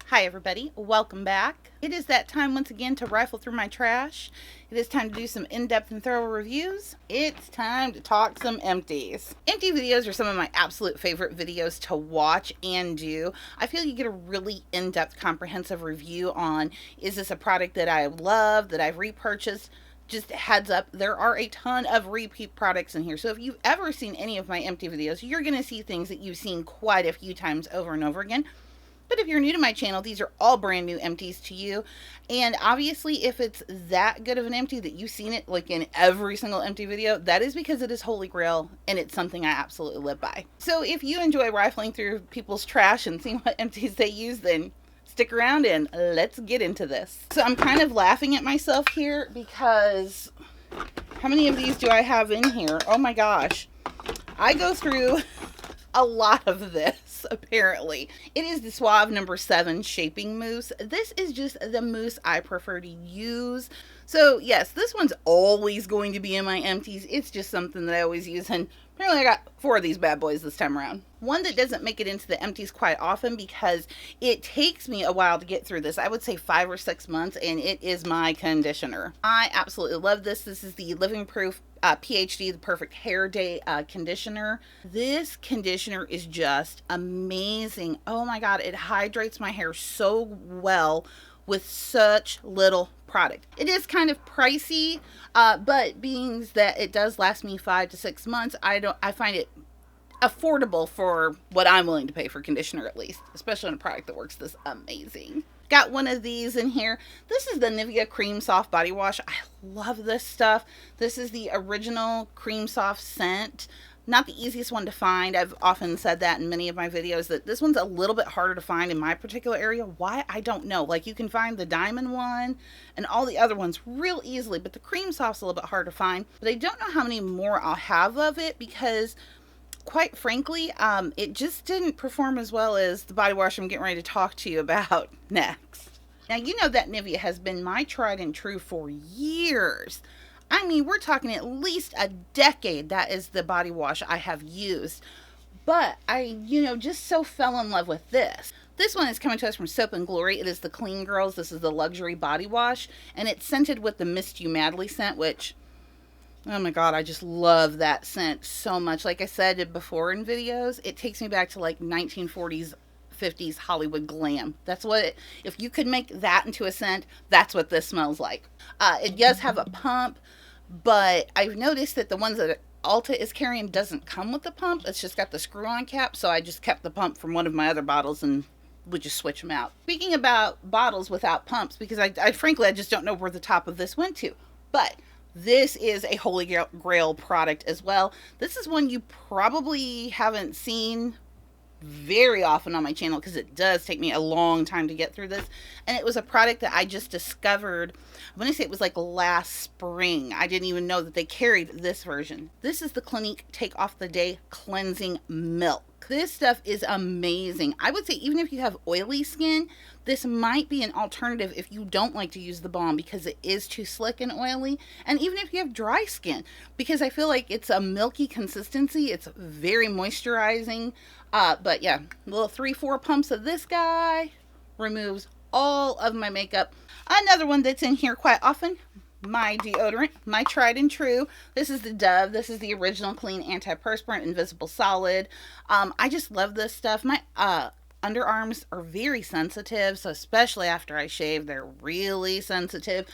Hi everybody, welcome back. It is that time once again to rifle through my trash. It is time to do some in-depth and thorough reviews. It's time to talk some empties. Empty videos are some of my absolute favorite videos to watch and do. I feel you get a really in-depth comprehensive review on, is this a product that I love, that I've repurchased? Just heads up, there are a ton of repeat products in here. So if you've ever seen any of my empty videos, you're going to see things that you've seen quite a few times over and over again. But if you're new to my channel, these are all brand new empties to you. And obviously, if it's that good of an empty that you've seen it like in every single empty video, that is because it is holy grail and it's something I absolutely live by. So if you enjoy rifling through people's trash and seeing what empties they use, then stick around and let's get into this. So I'm kind of laughing at myself here because how many of these do I have in here? Oh my gosh. I go through a lot of this, apparently. It is the Suave number 7 shaping mousse. This is just the mousse I prefer to use. So yes, this one's always going to be in my empties. It's just something that I always use, and apparently I got 4 of these bad boys this time around. One that doesn't make it into the empties quite often because it takes me a while to get through this. I would say 5 or 6 months, and it is my conditioner. I absolutely love this. This is the Living Proof PhD, the Perfect Hair Day conditioner. This conditioner is just amazing. Oh my god, it hydrates my hair so well with such little product. It is kind of pricey, but being that it does last me 5 to 6 months, I find it affordable for what I'm willing to pay for conditioner, at least, especially on a product that works this amazing. Got one of these in here. This is the Nivea Cream Soft Body Wash. I love this stuff. This is the original Cream Soft scent. Not the easiest one to find. I've often said that in many of my videos, that this one's a little bit harder to find in my particular area. Why? I don't know. Like, you can find the diamond one and all the other ones real easily, but the Cream Soft's a little bit hard to find. But I don't know how many more I'll have of it because, quite frankly, it just didn't perform as well as the body wash I'm getting ready to talk to you about next. Now, you know that Nivea has been my tried and true for years. I mean, we're talking at least a decade. That is the body wash I have used. But I, just so fell in love with this. This one is coming to us from Soap and Glory. It is the Clean Girls. This is the luxury body wash. And it's scented with the Mist You Madly scent, which, oh my god, I just love that scent so much. Like I said before in videos, it takes me back to like 1940s, 50s Hollywood glam. That's what if you could make that into a scent, that's what this smells like. It does have a pump, but I've noticed that the ones that Ulta is carrying doesn't come with the pump. It's just got the screw-on cap, so I just kept the pump from one of my other bottles and would just switch them out. Speaking about bottles without pumps, because I frankly, I just don't know where the top of this went to, but this is a holy grail product as well. This is one you probably haven't seen very often on my channel because it does take me a long time to get through this, and it was a product that I just discovered. When I say it was like last spring, I didn't even know that they carried this version. This is the Clinique Take Off the Day Cleansing Milk. This stuff is amazing. I would say even if you have oily skin, this might be an alternative if you don't like to use the balm because it is too slick and oily. And even if you have dry skin, because I feel like it's a milky consistency. It's very moisturizing. But yeah, little 3-4 pumps of this guy removes all of my makeup. Another one that's in here quite often, my deodorant, my tried and true. This is the Dove. This is the original clean antiperspirant, invisible solid. I just love this stuff. My underarms are very sensitive, so especially after I shave, they're really sensitive.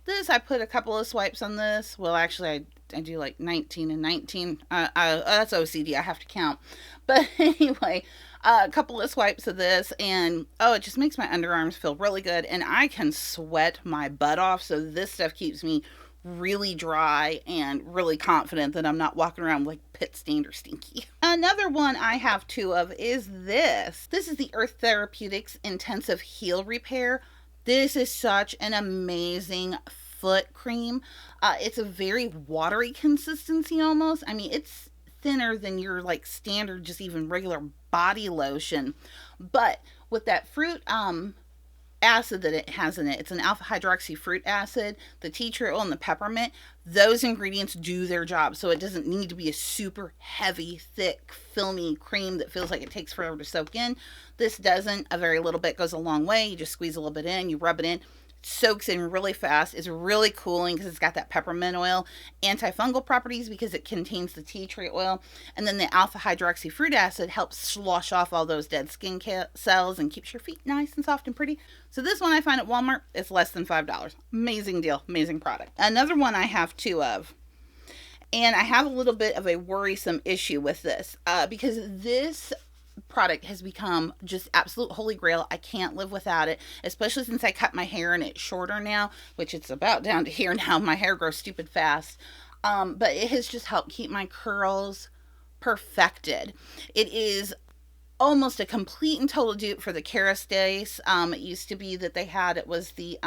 This, I put a couple of swipes on this. Well, actually, I do like 19 and 19. That's OCD. I have to count. But anyway, a couple of swipes of this, and oh, it just makes my underarms feel really good, and I can sweat my butt off, so this stuff keeps me really dry and really confident that I'm not walking around like pit stained or stinky. Another one I have 2 of is this. This is the Earth Therapeutics Intensive Heel Repair. This is such an amazing foot cream. It's a very watery consistency almost. I mean, it's thinner than your like standard, just even regular body lotion. But with that fruit acid that it has in it. It's an alpha hydroxy fruit acid, the tea tree oil, and the peppermint. Those ingredients do their job, so it doesn't need to be a super heavy, thick, filmy cream that feels like it takes forever to soak in. This doesn't. A very little bit goes a long way. You just squeeze a little bit in, you rub it in. Soaks in really fast. It's really cooling because it's got that peppermint oil, antifungal properties because it contains the tea tree oil, and then the alpha hydroxy fruit acid helps slosh off all those dead skin cells and keeps your feet nice and soft and pretty. So this one I find at Walmart, it's less than $5. Amazing deal, amazing product. Another one I have two of, and I have a little bit of a worrisome issue with this because this product has become just absolute holy grail. I can't live without it, especially since I cut my hair and it's shorter now, which it's about down to here now. My hair grows stupid fast. But it has just helped keep my curls perfected. It is almost a complete and total dupe for the Kerastase. It used to be that they had, it was the,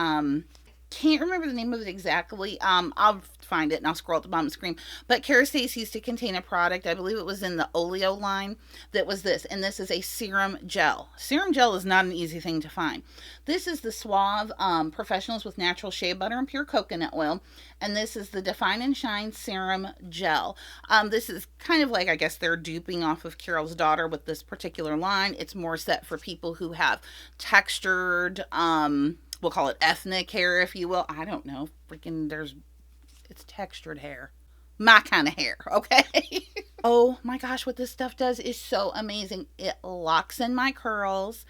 can't remember the name of it exactly. I'll find it and I'll scroll at the bottom of the screen. But Kerastase used to contain a product, I believe it was in the Oleo line, that was this. And this is a serum gel. Serum gel is not an easy thing to find. This is the Suave Professionals with Natural Shea Butter and Pure Coconut Oil. And this is the Define and Shine Serum Gel. This is kind of like, I guess they're duping off of Carol's Daughter with this particular line. It's more set for people who have textured, we'll call it ethnic hair, if you will. I don't know. Freaking, it's textured hair. My kind of hair, okay? Oh my gosh, what this stuff does is so amazing. It locks in my curls.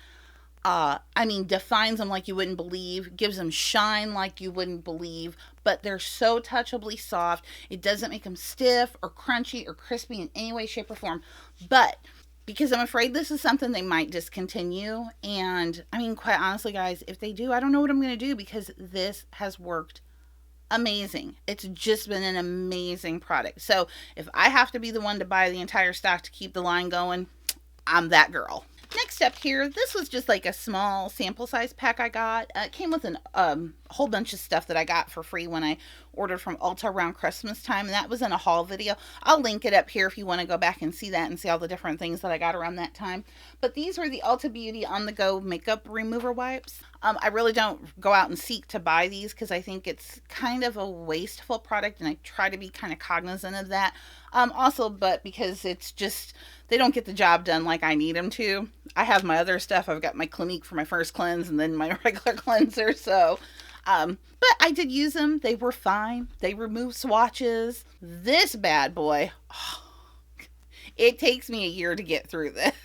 Defines them like you wouldn't believe. Gives them shine like you wouldn't believe. But they're so touchably soft. It doesn't make them stiff or crunchy or crispy in any way, shape, or form. But because I'm afraid this is something they might discontinue. And quite honestly, guys, if they do, I don't know what I'm going to do because this has worked amazing. It's just been an amazing product. So if I have to be the one to buy the entire stock to keep the line going, I'm that girl. Next up here, this was just like a small sample size pack I got. It came with a whole bunch of stuff that I got for free when I ordered from Ulta around Christmas time, and that was in a haul video. I'll link it up here if you want to go back and see that and see all the different things that I got around that time. But these were the Ulta Beauty On The Go makeup remover wipes. I really don't go out and seek to buy these because I think it's kind of a wasteful product, and I try to be kind of cognizant of that. But because it's just, they don't get the job done like I need them to. I have my other stuff. I've got my Clinique for my first cleanse and then my regular cleanser. So, but I did use them. They were fine. They remove swatches. This bad boy, it takes me a year to get through this.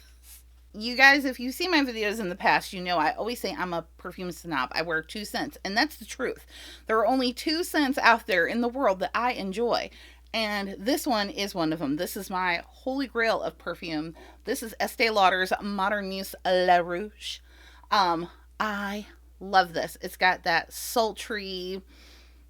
You guys, if you see my videos in the past, you know I always say I'm a perfume snob. I wear 2 scents, and that's the truth. There are only 2 scents out there in the world that I enjoy. And this one is one of them. This is my holy grail of perfume. This is Estee Lauder's Modern Mousse La Rouge. I love this. It's got that sultry,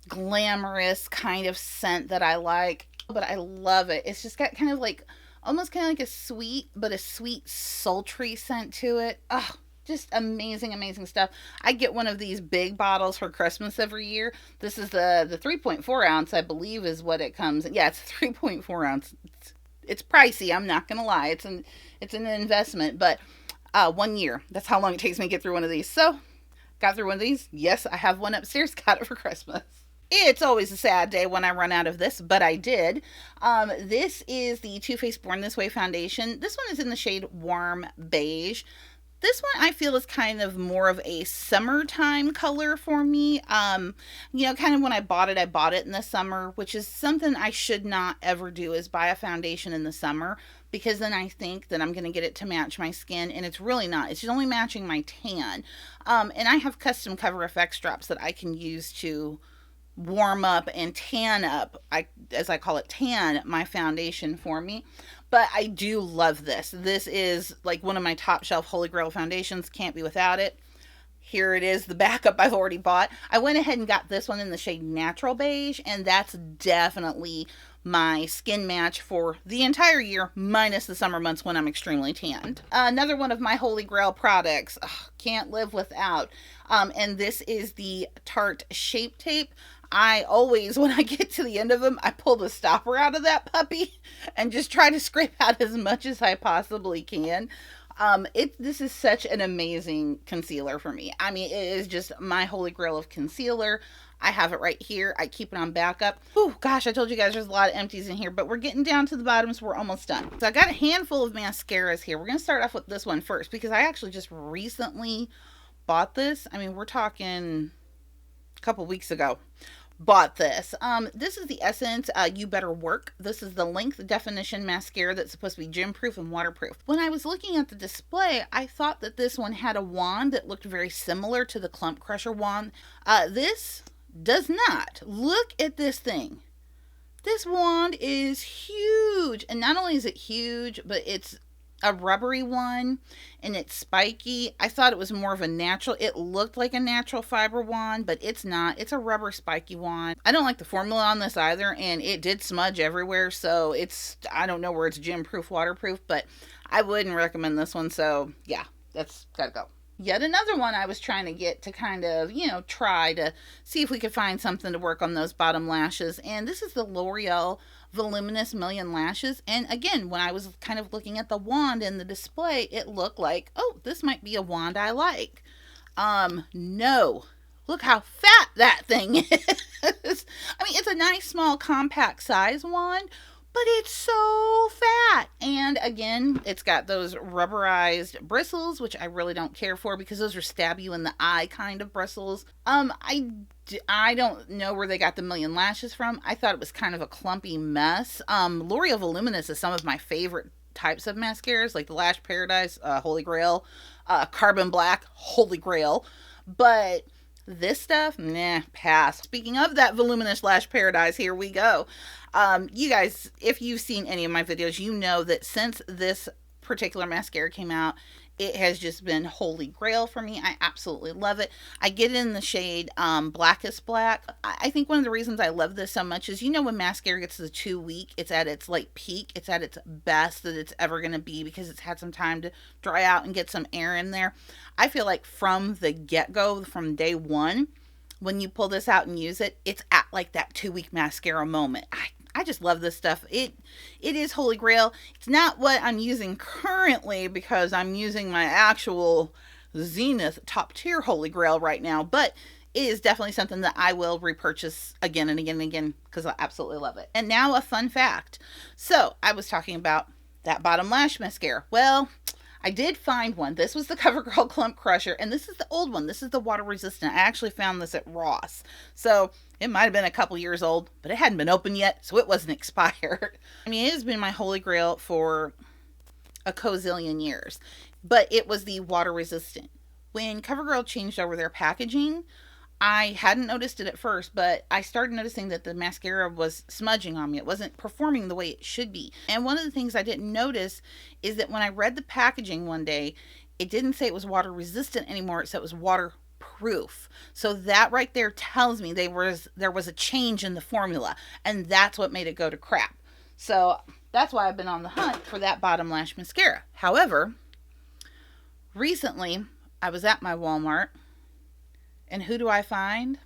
glamorous kind of scent that I like. But I love it. It's just got kind of like, almost kind of like a sweet, but a sweet, sultry scent to it. Oh, just amazing, amazing stuff. I get one of these big bottles for Christmas every year. This is the 3.4 ounce, I believe, is what it comes. Yeah, it's 3.4 ounce. It's pricey. I'm not gonna lie. It's an investment, but 1 year. That's how long it takes me to get through one of these. So, got through one of these. Yes, I have one upstairs. Got it for Christmas. It's always a sad day when I run out of this, but I did. This is the Too Faced Born This Way foundation. This one is in the shade Warm Beige. This one I feel is kind of more of a summertime color for me. Kind of when I bought it in the summer, which is something I should not ever do, is buy a foundation in the summer, because then I think that I'm going to get it to match my skin, and it's really not. It's just only matching my tan. And I have custom Cover FX drops that I can use to warm up and tan up, as I call it, tan my foundation for me. But I do love this. This is like one of my top shelf holy grail foundations. Can't be without it. Here it is, the backup I've already bought. I went ahead and got this one in the shade Natural Beige, and that's definitely my skin match for the entire year, minus the summer months when I'm extremely tanned. Another one of my holy grail products, can't live without, and this is the Tarte Shape Tape. I always, when I get to the end of them, I pull the stopper out of that puppy and just try to scrape out as much as I possibly can. This is such an amazing concealer for me. I mean, it is just my holy grail of concealer. I have it right here. I keep it on backup. Oh gosh, I told you guys there's a lot of empties in here, but we're getting down to the bottom, so we're almost done. So I got a handful of mascaras here. We're going to start off with this one first because I actually just recently bought this. I mean, we're talking a couple weeks ago. Bought this. This is the Essence You Better Work. This is the length definition mascara that's supposed to be gym proof and waterproof. When I was looking at the display, I thought that this one had a wand that looked very similar to the Clump Crusher wand. This does not. Look at this thing. This wand is huge, and not only is it huge, but it's a rubbery one and it's spiky. I thought it was more of a natural, it looked like a natural fiber wand, but it's not. It's a rubber spiky wand. I don't like the formula on this either, and it did smudge everywhere, so it's, I don't know where it's gym proof, waterproof, but I wouldn't recommend this one. So yeah, that's gotta go. Yet another one I was trying to get to kind of, you know, try to see if we could find something to work on those bottom lashes. And this is the L'Oreal Voluminous Million Lashes. And again, when I was kind of looking at the wand in the display, it looked like, oh, this might be a wand I like. No. Look how fat that thing is. I mean, it's a nice, small, compact size wand, but it's so fat. And again, it's got those rubberized bristles, which I really don't care for because those are stab you in the eye kind of bristles. I don't know where they got the million lashes from. I thought it was kind of a clumpy mess. L'Oreal Voluminous is some of my favorite types of mascaras, like the Lash Paradise, Holy Grail, Carbon Black, Holy Grail. But this stuff, nah, pass. Speaking of that voluminous Lash Paradise, here we go. You guys, if you've seen any of my videos, you know that since this particular mascara came out, it has just been holy grail for me. I absolutely love it. I get it in the shade Blackest Black. I think one of the reasons I love this so much is, you know, when mascara gets to 2 week, it's at its like peak. It's at its best that it's ever going to be because it's had some time to dry out and get some air in there. I feel like from the get-go, from day one, when you pull this out and use it, it's at like that 2 week mascara moment. I just love this stuff. It is holy grail. It's not what I'm using currently because I'm using my actual Zenith top tier holy grail right now, but it is definitely something that I will repurchase again and again and again because I absolutely love it. And now a fun fact. So I was talking about that bottom lash mascara. Well, I did find one. This was the CoverGirl Clump Crusher, and this is the old one. This is the water resistant. I actually found this at Ross. So it might have been a couple years old, but it hadn't been opened yet, so it wasn't expired. I mean, it has been my holy grail for a cozillion years, but it was the water resistant. When CoverGirl changed over their packaging, I hadn't noticed it at first, but I started noticing that the mascara was smudging on me. It wasn't performing the way it should be. And one of the things I didn't notice is that when I read the packaging one day, it didn't say it was water resistant anymore. It said it was waterproof. So that right there tells me there was a change in the formula, and that's what made it go to crap. So that's why I've been on the hunt for that bottom lash mascara. However, recently I was at my Walmart, and who do I find?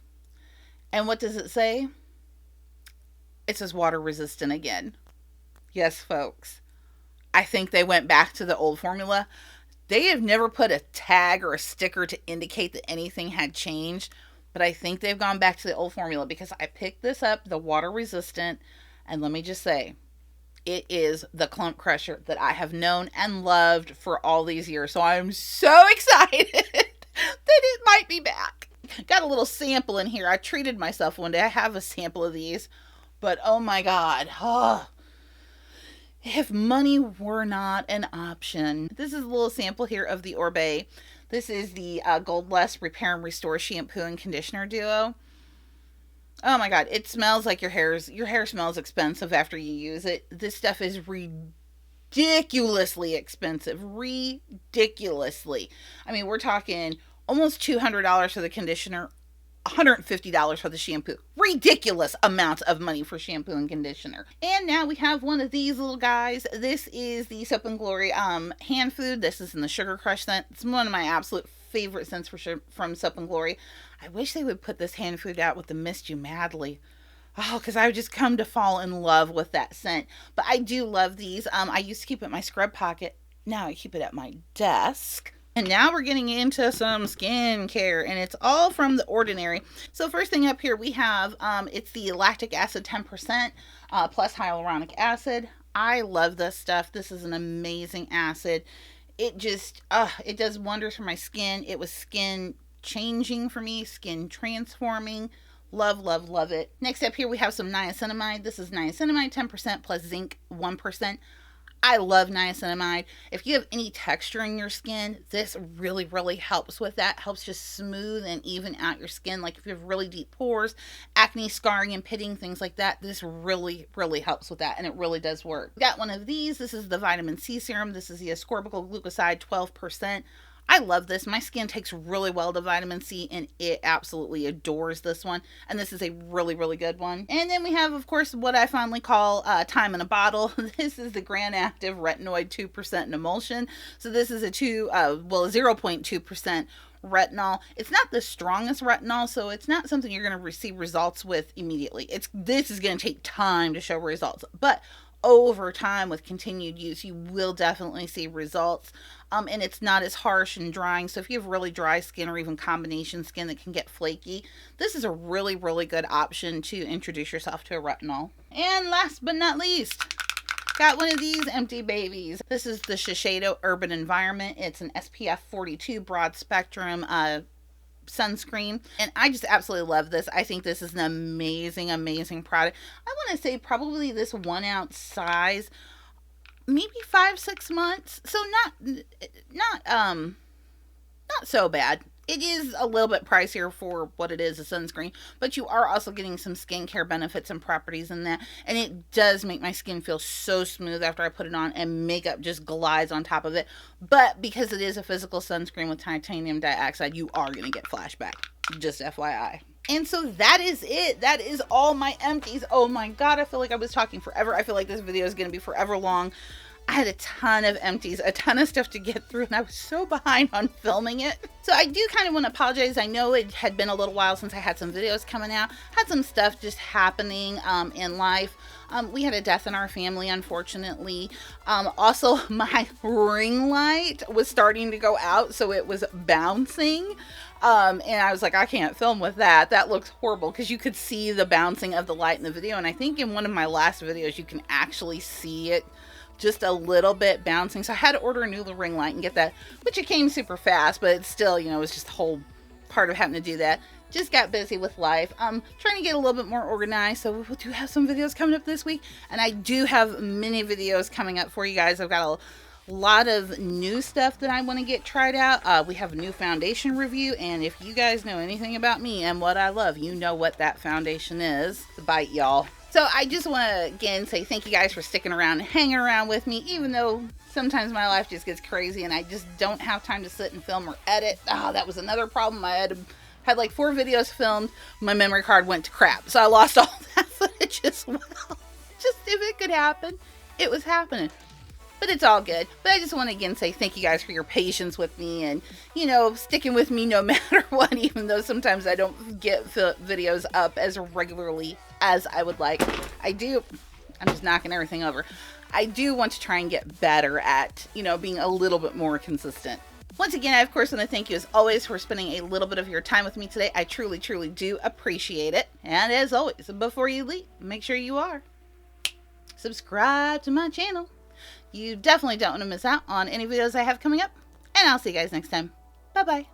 And what does it say? It says water resistant again. Yes, folks. I think they went back to the old formula. They have never put a tag or a sticker to indicate that anything had changed, but I think they've gone back to the old formula because I picked this up, the water resistant, and let me just say, it is the clump crusher that I have known and loved for all these years. So I'm so excited that it might be back. Got a little sample in here. I treated myself one day. I have a sample of these, but oh my God. Oh, if money were not an option. This is a little sample here of the Orbe. This is the Gold Lust Repair and Restore Shampoo and Conditioner Duo. Oh my God. It smells like your hair smells expensive after you use it. This stuff is ridiculously expensive. Ridiculously. I mean, we're talking almost $200 for the conditioner, $150 for the shampoo. Ridiculous amounts of money for shampoo and conditioner. And now we have one of these little guys. This is the Soap and Glory hand food. This is in the Sugar Crush scent. It's one of my absolute favorite scents from Soap and Glory. I wish they would put this hand food out with the Mist You Madly. Oh, because I would just come to fall in love with that scent. But I do love these. I used to keep it in my scrub pocket. Now I keep it at my desk. And now we're getting into some skincare, and it's all from The Ordinary. So first thing up here we have, it's the lactic acid 10% plus hyaluronic acid. I love this stuff. This is an amazing acid. It just, it does wonders for my skin. It was skin changing for me, skin transforming. Love, love, love it. Next up here we have some niacinamide. This is niacinamide 10% plus zinc 1%. I love niacinamide. If you have any texture in your skin, this really, really helps with that. Helps just smooth and even out your skin. Like if you have really deep pores, acne, scarring, and pitting, things like that, this really, really helps with that, and it really does work. Got one of these. This is the vitamin C serum. This is the ascorbic glucoside 12%. I love this. My skin takes really well to vitamin C, and it absolutely adores this one. And this is a really, really good one. And then we have, of course, what I fondly call time in a bottle. This is the Grand Active Retinoid 2% in emulsion. So this is a 0.2% retinol. It's not the strongest retinol, so it's not something you're going to receive results with immediately. This is going to take time to show results, but over time with continued use you will definitely see results, and it's not as harsh and drying. So if you have really dry skin or even combination skin that can get flaky, this is a really, really good option to introduce yourself to a retinol. And last but not least, got one of these empty babies. This is the Shiseido Urban Environment. It's an SPF 42 broad spectrum sunscreen, and I just absolutely love this. I think this is an amazing, amazing product. I want to say probably this 1 ounce size, maybe 5-6 months, so not so bad. It is a little bit pricier for what it is, a sunscreen, but you are also getting some skincare benefits and properties in that, and it does make my skin feel so smooth after I put it on, and makeup just glides on top of it. But because it is a physical sunscreen with titanium dioxide, you are going to get flashback, just FYI. And so that is it. That is all my empties. Oh my god, I feel like I was talking forever. I feel like this video is going to be forever long. I had a ton of empties, a ton of stuff to get through, and I was so behind on filming it. So I do kind of want to apologize. I know it had been a little while since I had some videos coming out. Had some stuff just happening in life. We had a death in our family, unfortunately. Also, my ring light was starting to go out, so it was bouncing. And I was like, I can't film with that. That looks horrible, because you could see the bouncing of the light in the video. And I think in one of my last videos, you can actually see it just a little bit bouncing. So I had to order a new ring light and get that, which it came super fast, but it's still, you know, it's just a whole part of having to do that. Just got busy with life. I'm trying to get a little bit more organized, so we do have some videos coming up this week, and I do have many videos coming up for you guys. I've got a lot of new stuff that I want to get tried out. We have a new foundation review, and if you guys know anything about me and what I love, you know what that foundation is. The bite, y'all. So I just want to again say thank you guys for sticking around and hanging around with me, even though sometimes my life just gets crazy and I just don't have time to sit and film or edit. Oh, that was another problem. I had like 4 videos filmed. My memory card went to crap, so I lost all that footage as well. Just if it could happen, it was happening. But it's all good. But I just want to again say thank you guys for your patience with me and, you know, sticking with me no matter what, even though sometimes I don't get videos up as regularly as I would like. I'm just knocking everything over. I do want to try and get better at, you know, being a little bit more consistent. Once again, I of course want to thank you as always for spending a little bit of your time with me today. I truly, truly do appreciate it. And as always, before you leave, make sure you are subscribed to my channel. You definitely don't want to miss out on any videos I have coming up. And I'll see you guys next time. Bye-bye.